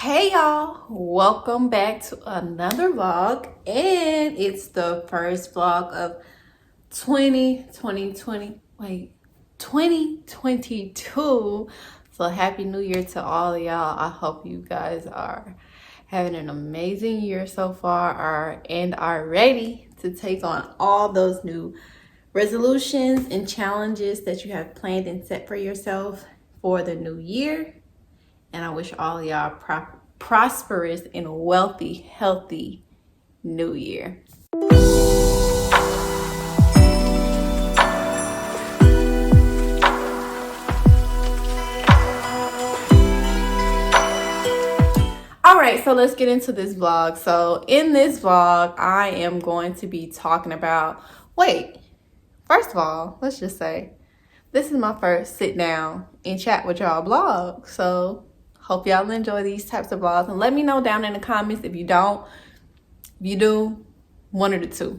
Hey y'all, welcome back to another vlog, and it's the first vlog of 2022. So happy new year to all of y'all. I hope you guys are having an amazing year so far and are ready to take on all those new resolutions and challenges that you have planned and set for yourself for the new year. And I wish all of y'all prosperous and wealthy, healthy new year. All right, so let's get into this vlog. So in this vlog, I am going to be talking about, first of all, let's just say, this is my first sit down and chat with y'all vlog. So hope y'all enjoy these types of vlogs, and let me know down in the comments if you don't. If you do, one of the two.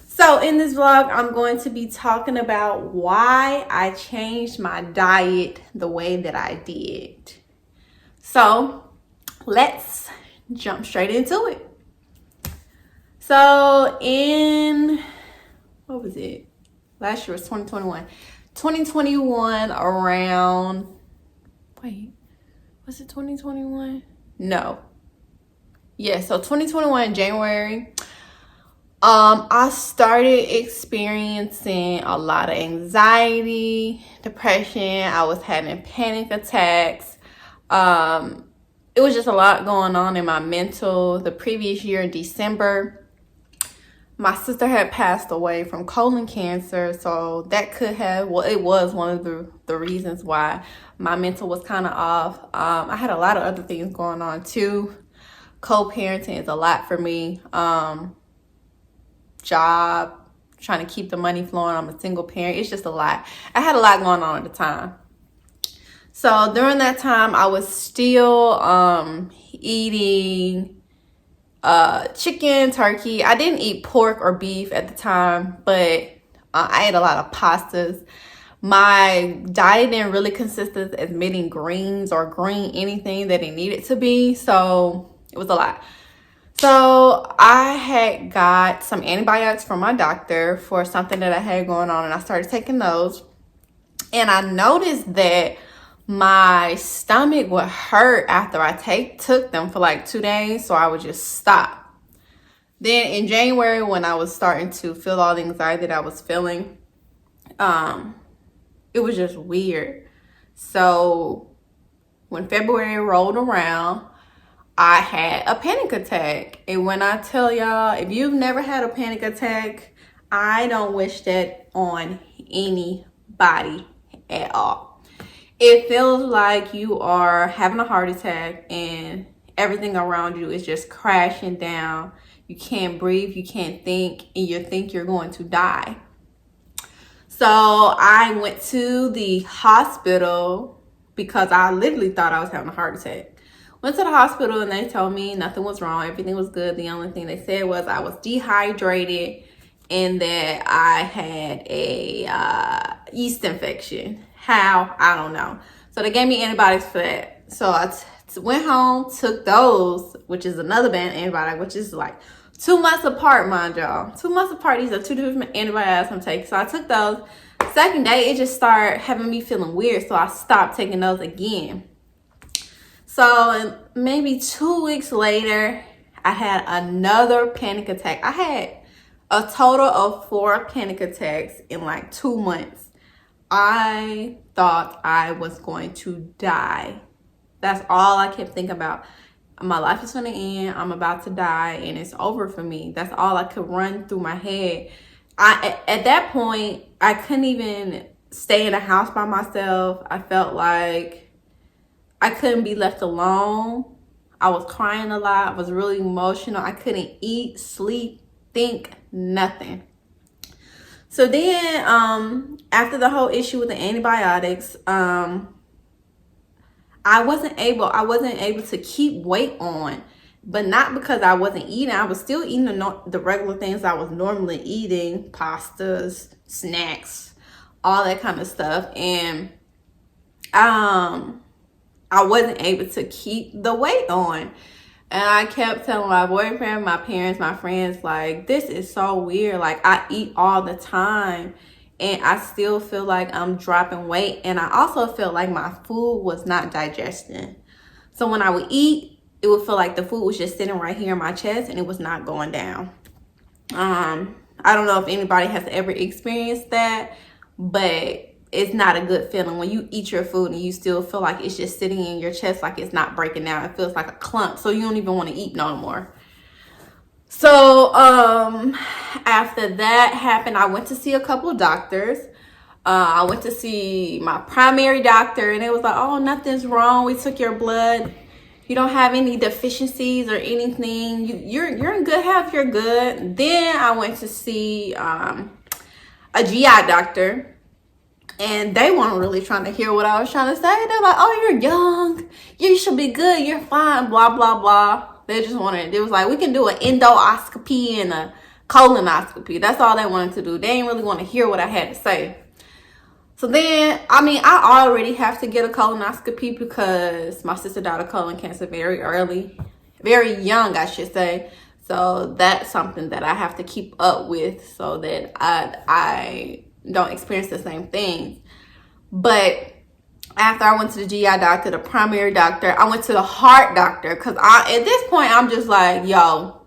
So in this vlog, I'm going to be talking about why I changed my diet the way that I did. So let's jump straight into it. So what was it? Last year was 2021. 2021 around, was it 2021? No. Yeah, so 2021 January, I started experiencing a lot of anxiety, depression. I was having panic attacks. It was just a lot going on in my mental. The previous year in December, my sister had passed away from colon cancer, so that it was one of the reasons why my mental was kind of off. I had a lot of other things going on too. Co-parenting is a lot for me. Job, trying to keep the money flowing. I'm a single parent. It's just a lot. I had a lot going on at the time. So during that time, I was still eating chicken, turkey. I didn't eat pork or beef at the time, but I ate a lot of pastas. My diet didn't really consist of admitting greens or green anything that it needed to be, so it was a lot. So I had got some antibiotics from my doctor for something that I had going on, and I started taking those, and I noticed that my stomach would hurt after I took them for like 2 days, so I would just stop. Then in January, when I was starting to feel all the anxiety that I was feeling, it was just weird. So when February rolled around, I had a panic attack. And when I tell y'all, if you've never had a panic attack, I don't wish that on anybody at all. It feels like you are having a heart attack and everything around you is just crashing down. You can't breathe, you can't think, and you think you're going to die. So I went to the hospital because I literally thought I was having a heart attack. Went to the hospital and they told me nothing was wrong. Everything was good. The only thing they said was I was dehydrated and that I had a yeast infection. How? I don't know. So they gave me antibiotics for that. So I went home, took those, which is another band antibiotic, which is like 2 months apart, mind y'all. 2 months apart. These are 2 different antibiotics I'm taking. So I took those. Second day, it just started having me feeling weird. So I stopped taking those again. So maybe 2 weeks later, I had another panic attack. I had a total of 4 panic attacks in like 2 months. I thought I was going to die. That's all I kept thinking about. My life is going to end. I'm about to die and it's over for me. That's all I could run through my head. At that point, I couldn't even stay in the house by myself. I felt like I couldn't be left alone. I was crying a lot. I was really emotional. I couldn't eat, sleep, think, nothing. So then, after the whole issue with the antibiotics, I wasn't able to keep weight on, but not because I wasn't eating. I was still eating the regular things I was normally eating, pastas, snacks, all that kind of stuff. And I wasn't able to keep the weight on. And I kept telling my boyfriend, my parents, my friends, like, this is so weird. Like, I eat all the time and I still feel like I'm dropping weight. And I also felt like my food was not digesting. So when I would eat, it would feel like the food was just sitting right here in my chest and it was not going down. I don't know if anybody has ever experienced that, but it's not a good feeling when you eat your food and you still feel like it's just sitting in your chest, like it's not breaking down. It feels like a clump, so you don't even want to eat no more. So after that happened, I went to see a couple of doctors. I went to see my primary doctor, and it was like, oh, nothing's wrong. We took your blood. You don't have any deficiencies or anything. You're in good health. You're good. Then I went to see a GI doctor. And they weren't really trying to hear what I was trying to say. They're like, oh, you're young. You should be good. You're fine. Blah, blah, blah. They just wanted, it was like, we can do an endoscopy and a colonoscopy. That's all they wanted to do. They didn't really want to hear what I had to say. So then, I already have to get a colonoscopy because my sister died of colon cancer very early. Very young, I should say. So that's something that I have to keep up with so that I don't experience the same things. But after I went to the GI doctor, the primary doctor, I went to the heart doctor because at this point I'm just like, yo,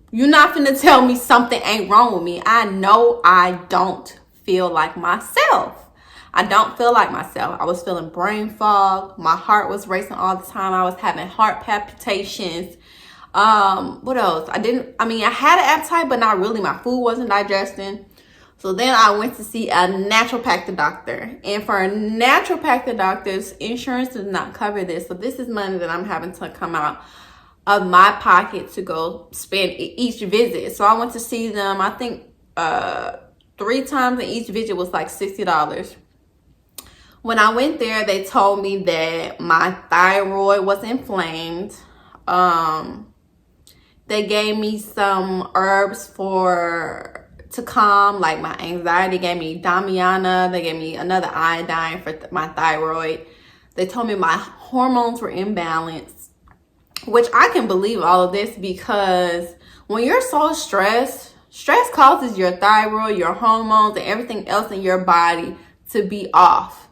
you're not finna tell me something ain't wrong with me. I know I don't feel like myself. I don't feel like myself. I was feeling brain fog. My heart was racing all the time. I was having heart palpitations. What else? I had an appetite, but not really. My food wasn't digesting. So then I went to see a naturopathic doctor. And for naturopathic doctors, insurance does not cover this. So this is money that I'm having to come out of my pocket to go spend each visit. So I went to see them, I think 3 times, and each visit was like $60. When I went there, they told me that my thyroid was inflamed. They gave me some herbs to calm like my anxiety. Gave me Damiana. They gave me another iodine for my thyroid. They told me my hormones were imbalanced, which I can believe all of this because when you're so stressed, stress causes your thyroid, your hormones, and everything else in your body to be off.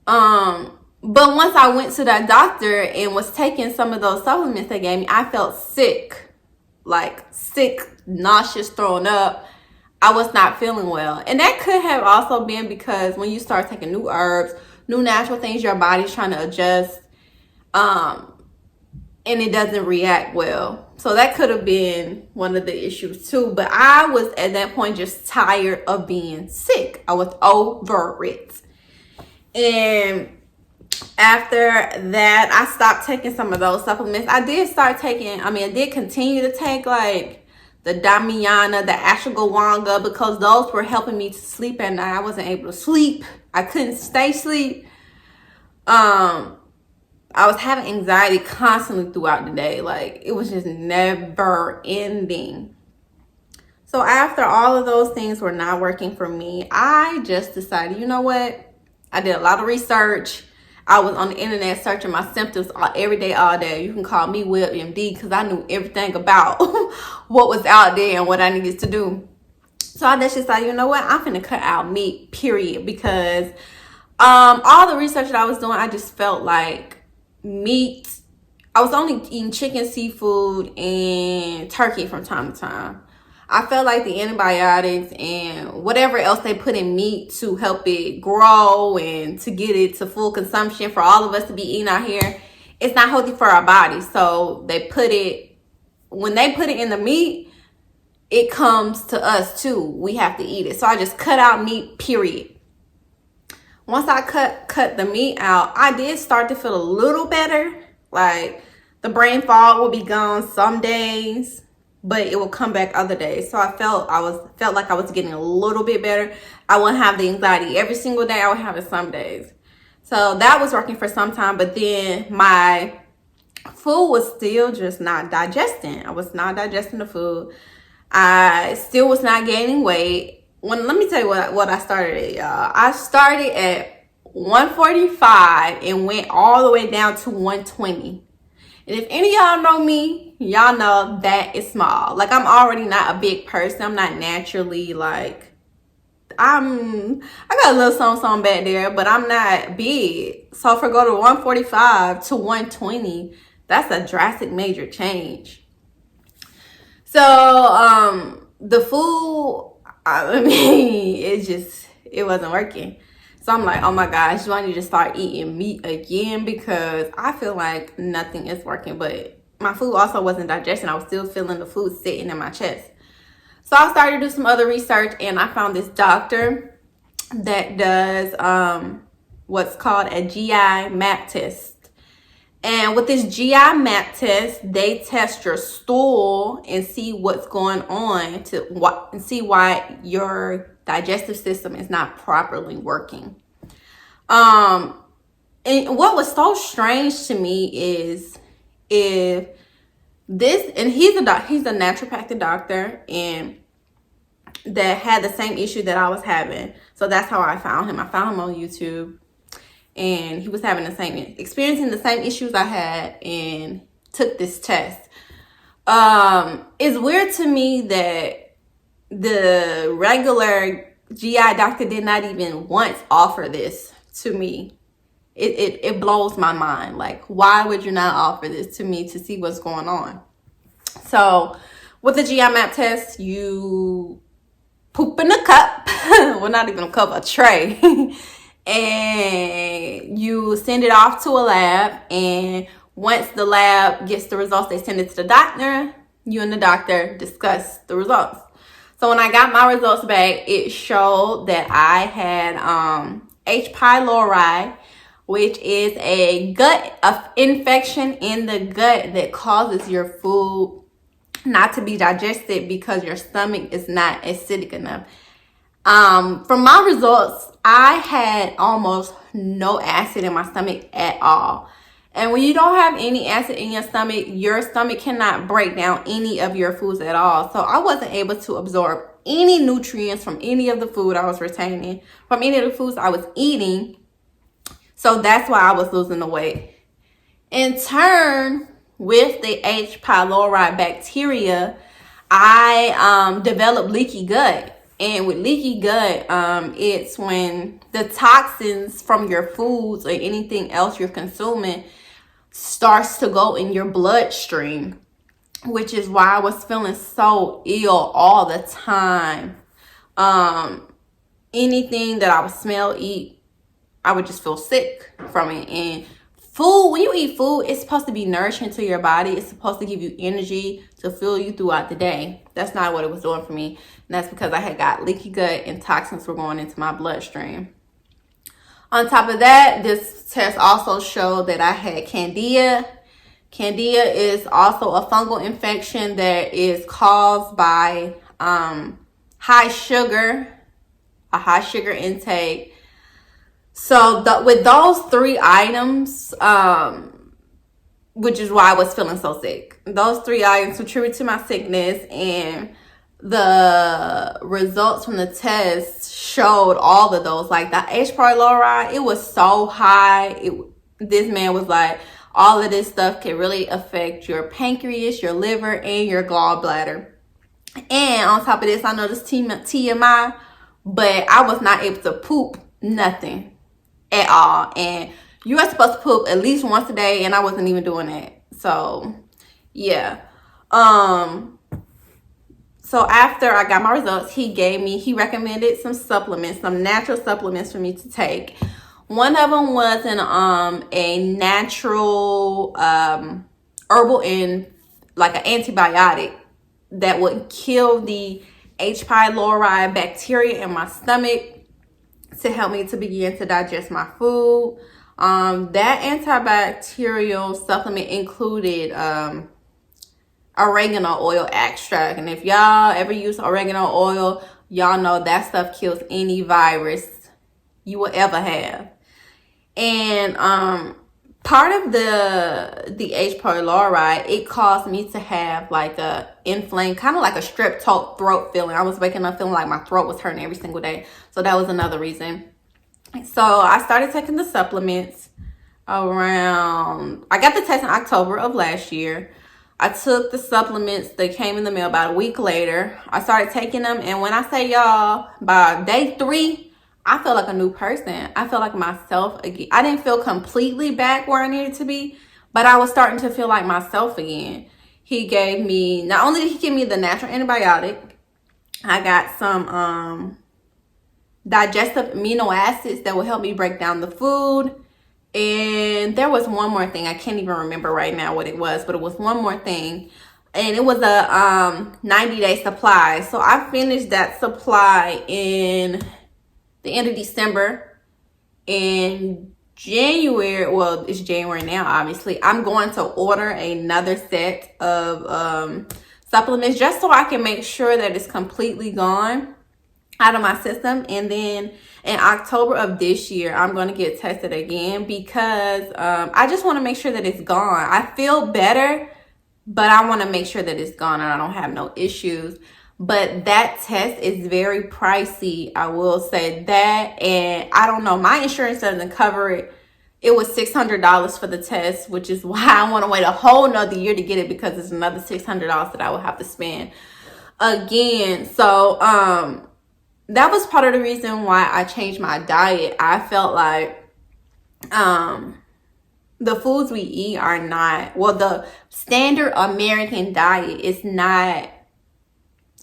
But once I went to that doctor and was taking some of those supplements they gave me, I felt sick, nauseous, throwing up. I was not feeling well. And that could have also been because when you start taking new herbs, new natural things, your body's trying to adjust, and it doesn't react well. So that could have been one of the issues too. But I was at that point just tired of being sick. I was over it. And after that, I stopped taking some of those supplements. I did continue to take like the Damiana, the ashwagandha, because those were helping me to sleep at night. I wasn't able to sleep. I couldn't stay asleep. I was having anxiety constantly throughout the day. Like, it was just never ending. So after all of those things were not working for me, I just decided, you know what? I did a lot of research. I was on the internet searching my symptoms every day, all day. You can call me WebMD because I knew everything about what was out there and what I needed to do. So I just decided, you know what? I'm finna cut out meat, period. Because all the research that I was doing, I just felt like meat. I was only eating chicken, seafood, and turkey from time to time. I felt like the antibiotics and whatever else they put in meat to help it grow and to get it to full consumption for all of us to be eating out here, it's not healthy for our bodies. So when they put it in the meat, it comes to us too. We have to eat it. So I just cut out meat, period. Once I cut the meat out, I did start to feel a little better. Like the brain fog will be gone some days, but it will come back other days. So I felt like I was getting a little bit better. I wouldn't have the anxiety every single day. I would have it some days. So that was working for some time, but then my food was still just not digesting. I was not digesting the food. I still was not gaining weight. Let me tell you what I started at, y'all. I started at 145 and went all the way down to 120. And if any of y'all know me, y'all know that is small. Like, I'm already not a big person. I'm not naturally like, I got a little something back there, but I'm not big. So for go to 145 to 120, that's a drastic major change. So the food, I mean, it wasn't working. So I'm like, oh my gosh, do I need to start eating meat again? Because I feel like nothing is working. But my food also wasn't digesting. I was still feeling the food sitting in my chest. So I started to do some other research, and I found this doctor that does what's called a GI map test. And with this GI map test, they test your stool and see what's going on and see why your digestive system is not properly working. And what was so strange to me is if this, and he's a naturopathic doctor, and that had the same issue that I was having. So that's how I found him. I found him on YouTube. And he was experiencing the same issues I had, and took this test. It's weird to me that the regular GI doctor did not even once offer this to me. It blows my mind. Like, why would you not offer this to me to see what's going on? So with the GI map test, you poop in a cup. Well, not even a cup, a tray. And you send it off to a lab, and once the lab gets the results, they send it to the doctor. You and the doctor discuss the results. So when I got my results back, it showed that I had H. pylori, which is a gut infection in the gut that causes your food not to be digested because your stomach is not acidic enough. From my results, I had almost no acid in my stomach at all. And when you don't have any acid in your stomach cannot break down any of your foods at all. So I wasn't able to absorb any nutrients from any of the food I was retaining, from any of the foods I was eating. So that's why I was losing the weight. In turn, with the H. pylori bacteria, I developed leaky gut. And with leaky gut, it's when the toxins from your foods or anything else you're consuming starts to go in your bloodstream, which is why I was feeling so ill all the time. Anything that I would smell, eat, I would just feel sick from it. And food, when you eat food, it's supposed to be nourishing to your body. It's supposed to give you energy to fuel you throughout the day. That's not what it was doing for me. And that's because I had got leaky gut and toxins were going into my bloodstream. On top of that, this test also showed that I had Candida. Candida is also a fungal infection that is caused by a high sugar intake. So with those 3 items, which is why I was feeling so sick, those 3 items contribute to my sickness, and the results from the test showed all of those. Like the H. pylori, it was so high. This man was like, all of this stuff can really affect your pancreas, your liver, and your gallbladder. And on top of this, I know this TMI, but I was not able to poop nothing at all. And you are supposed to poop at least once a day, and I wasn't even doing that. So yeah. So after I got my results, he recommended some supplements, some natural supplements for me to take. One of them was a natural herbal and like an antibiotic that would kill the H. pylori bacteria in my stomach to help me to begin to digest my food. That antibacterial supplement included oregano oil extract. And if y'all ever use oregano oil, y'all know that stuff kills any virus you will ever have. And part of the H. pylori, it caused me to have like a inflamed, kind of like a strep throat feeling. I was waking up feeling like my throat was hurting every single day. So that was another reason. So I started taking the supplements I got the test in October of last year. I took the supplements. They came in the mail about a week later. I started taking them. And when I say y'all, by day 3, I felt like a new person. I felt like myself again. I didn't feel completely back where I needed to be, but I was starting to feel like myself again. He gave me, not only did he give me the natural antibiotic, I got some digestive amino acids that will help me break down the food. And there was one more thing. I can't even remember right now what it was, but it was one more thing. And it was a 90-day supply. So I finished that supply in the end of December. In January, well, it's January now, obviously, I'm going to order another set of supplements just so I can make sure that it's completely gone out of my system. And then in October of this year, I'm going to get tested again because I just want to make sure that it's gone. I feel better, but I want to make sure that it's gone and I don't have no issues. But that test is very pricey, I will say that. And I don't know, my insurance doesn't cover it. It was $600 for the test, which is why I want to wait a whole nother year to get it, because it's another $600 that I will have to spend again. So that was part of the reason why I changed my diet. I felt like the foods we eat are not, well, the standard American diet is not,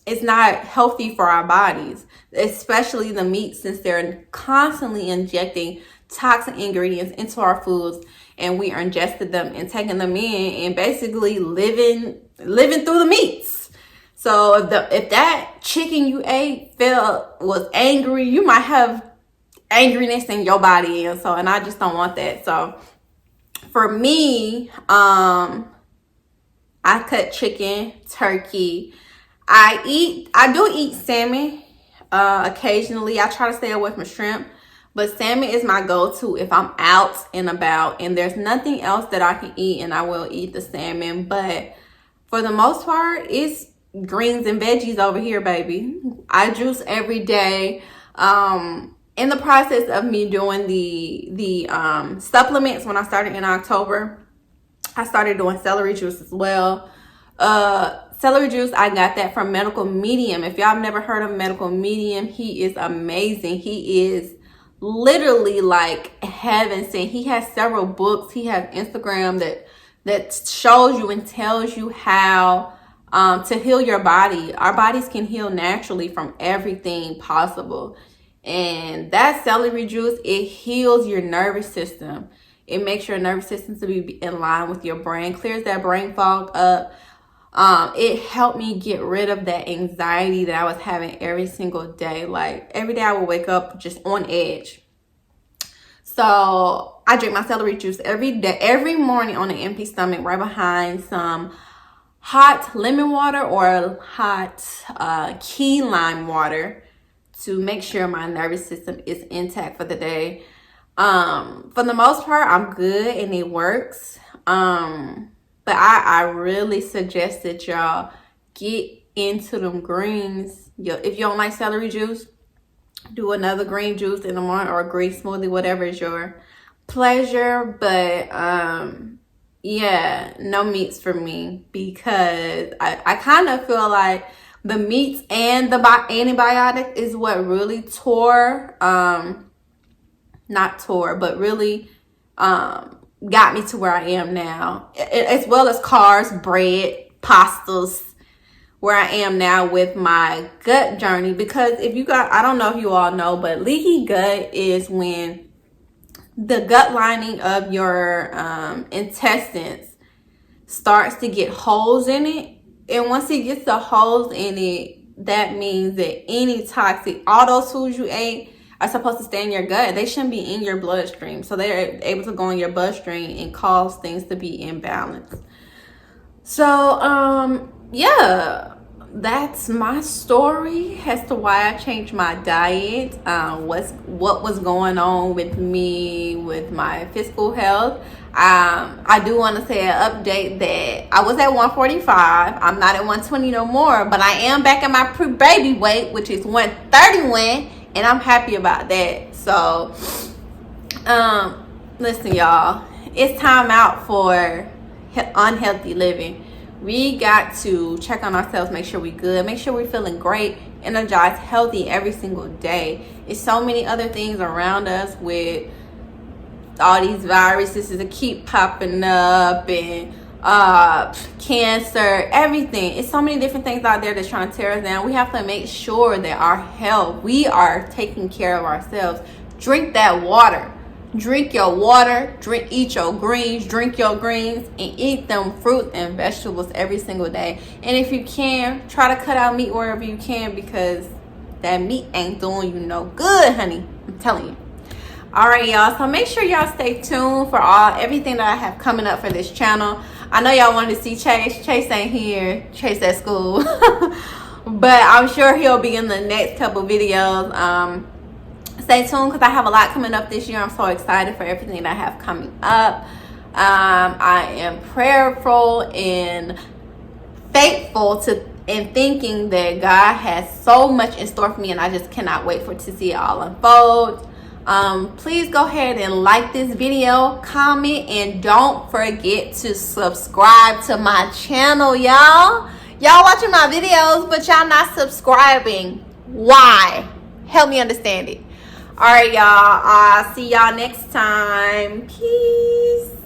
it's not healthy for our bodies, especially the meat, since they're constantly injecting toxic ingredients into our foods, and we are ingesting them and taking them in and basically living through the meats. So if that chicken you ate was angry, you might have angriness in your body, and I just don't want that. So for me, I cut chicken, turkey. I do eat salmon occasionally. I try to stay away from shrimp, but salmon is my go-to if I'm out and about and there's nothing else that I can eat, and I will eat the salmon. But for the most part, it's greens and veggies over here, baby. I juice every day. In the process of me doing the supplements, when I started in October, I started doing celery juice as well. Celery juice, I got that from Medical Medium. If y'all have never heard of Medical Medium, he is amazing. He is literally like heaven sent. He has several books. He has Instagram that shows you and tells you how to heal your body. Our bodies can heal naturally from everything possible. And that celery juice, it heals your nervous system. It makes your nervous system to be in line with your brain, clears that brain fog up. It helped me get rid of that anxiety that I was having every single day. Like every day I would wake up just on edge. So I drink my celery juice every day, every morning on an empty stomach, right behind some hot lemon water or hot key lime water, to make sure my nervous system is intact for the day. For the most part, I'm good and it works. But I really suggest that y'all get into them greens. If you don't like celery juice, do another green juice in the morning, or a green smoothie, whatever is your pleasure. But yeah, no meats for me, because I kind of feel like the meats and the antibiotic is what really really got me to where I am now, as well as carbs, bread, pastas, where I am now with my gut journey. Because I don't know if you all know, but leaky gut is when the gut lining of your intestines starts to get holes in it. And once it gets the holes in it, that means that all those foods you ate are supposed to stay in your gut. They shouldn't be in your bloodstream. So they're able to go in your bloodstream and cause things to be imbalanced. So, yeah, that's my story as to why I changed my diet. What was going on with me with my physical health. I do want to say an update that I was at 145. I'm not at 120 no more, but I am back at my pre-baby weight, which is 131, and I'm happy about that. So listen, y'all, it's time out for unhealthy living. We got to check on ourselves, make sure we good, make sure we're feeling great, energized, healthy every single day. It's so many other things around us with all these viruses that keep popping up, and cancer, everything. It's so many different things out there that's trying to tear us down. We have to make sure that our health, we are taking care of ourselves. Drink that water. Drink your water, eat your greens, drink your greens, and eat them fruits and vegetables every single day. And if you can, try to cut out meat wherever you can, because that meat ain't doing you no good, honey. I'm telling you. All right, y'all. So make sure y'all stay tuned for everything that I have coming up for this channel. I know y'all wanted to see Chase. Chase ain't here. Chase at school. But I'm sure he'll be in the next couple videos. Stay tuned, because I have a lot coming up this year. I'm so excited for everything that I have coming up. I am prayerful and faithful in thinking that God has so much in store for me, and I just cannot wait to see it all unfold. Please go ahead and like this video, comment, and don't forget to subscribe to my channel, y'all. Y'all watching my videos, but y'all not subscribing. Why? Help me understand it. All right, y'all. I'll see y'all next time. Peace.